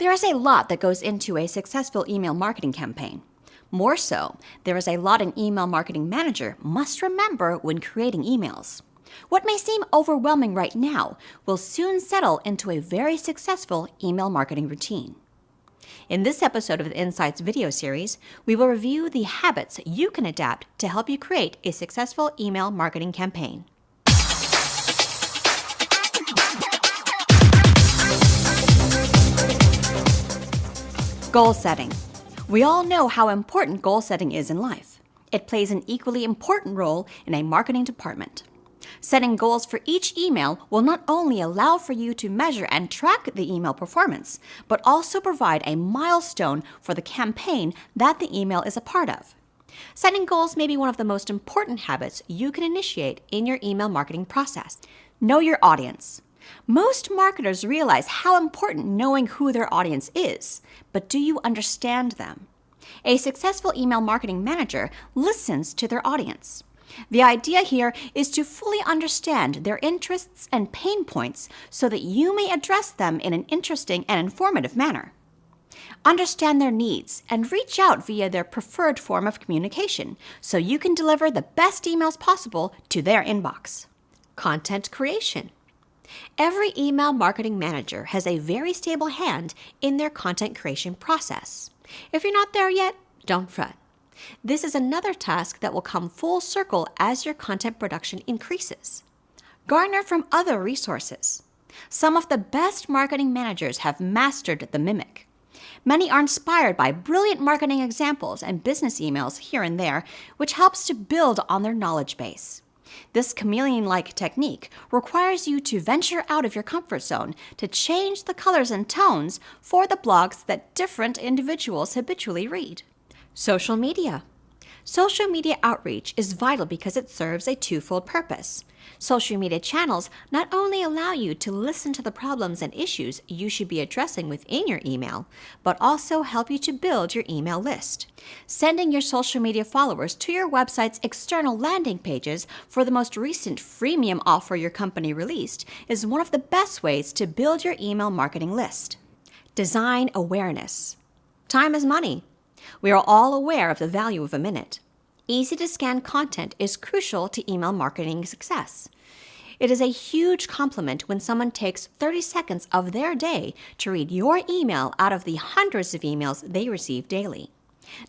There is a lot that goes into a successful email marketing campaign. More so, there is a lot an email marketing manager must remember when creating emails. What may seem overwhelming right now will soon settle into a very successful email marketing routine. In this episode of the Insights video series, we will review the habits you can adapt to help you create a successful email marketing campaign. Goal setting. We all know how important goal setting is in life. It plays an equally important role in a marketing department. Setting goals for each email will not only allow for you to measure and track the email performance, but also provide a milestone for the campaign that the email is a part of. Setting goals may be one of the most important habits you can initiate in your email marketing process. Know your audience. Most marketers realize how important knowing who their audience is, but do you understand them? A successful email marketing manager listens to their audience. The idea here is to fully understand their interests and pain points so that you may address them in an interesting and informative manner. Understand their needs and reach out via their preferred form of communication so you can deliver the best emails possible to their inbox. Content creation. Every email marketing manager has a very stable hand in their content creation process. If you're not there yet, don't fret. This is another task that will come full circle as your content production increases. Garner from other resources. Some of the best marketing managers have mastered the mimic. Many are inspired by brilliant marketing examples and business emails here and there, which helps to build on their knowledge base. This chameleon-like technique requires you to venture out of your comfort zone to change the colors and tones for the blogs that different individuals habitually read. Social media. Social media outreach is vital because it serves a twofold purpose. Social media channels not only allow you to listen to the problems and issues you should be addressing within your email, but also help you to build your email list. Sending your social media followers to your website's external landing pages for the most recent freemium offer your company released is one of the best ways to build your email marketing list. Design awareness. Time is money. We are all aware of the value of a minute. Easy-to-scan content is crucial to email marketing success. It is a huge compliment when someone takes 30 seconds of their day to read your email out of the hundreds of emails they receive daily.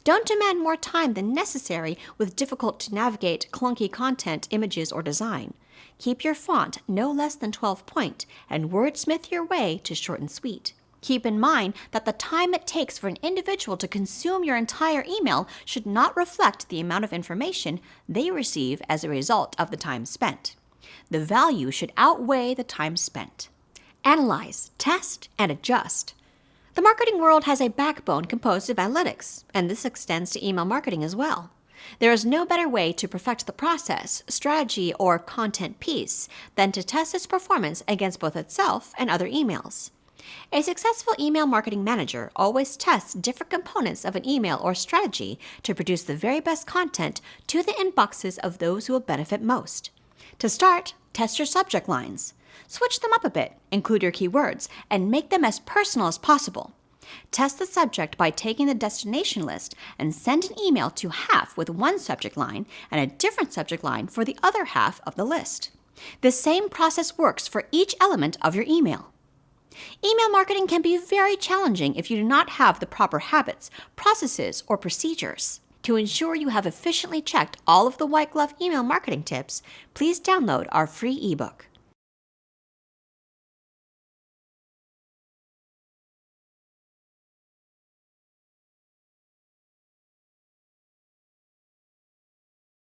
Don't demand more time than necessary with difficult-to-navigate clunky content, images, or design. Keep your font no less than 12 point and wordsmith your way to short and sweet. Keep in mind that the time it takes for an individual to consume your entire email should not reflect the amount of information they receive as a result of the time spent. The value should outweigh the time spent. Analyze, test, and adjust. The marketing world has a backbone composed of analytics, and this extends to email marketing as well. There is no better way to perfect the process, strategy, or content piece than to test its performance against both itself and other emails. A successful email marketing manager always tests different components of an email or strategy to produce the very best content to the inboxes of those who will benefit most. To start, test your subject lines. Switch them up a bit, include your keywords, and make them as personal as possible. Test the subject by taking the destination list and send an email to half with one subject line and a different subject line for the other half of the list. The same process works for each element of your email. Email marketing can be very challenging if you do not have the proper habits, processes, or procedures. To ensure you have efficiently checked all of the white glove email marketing tips, please download our free ebook.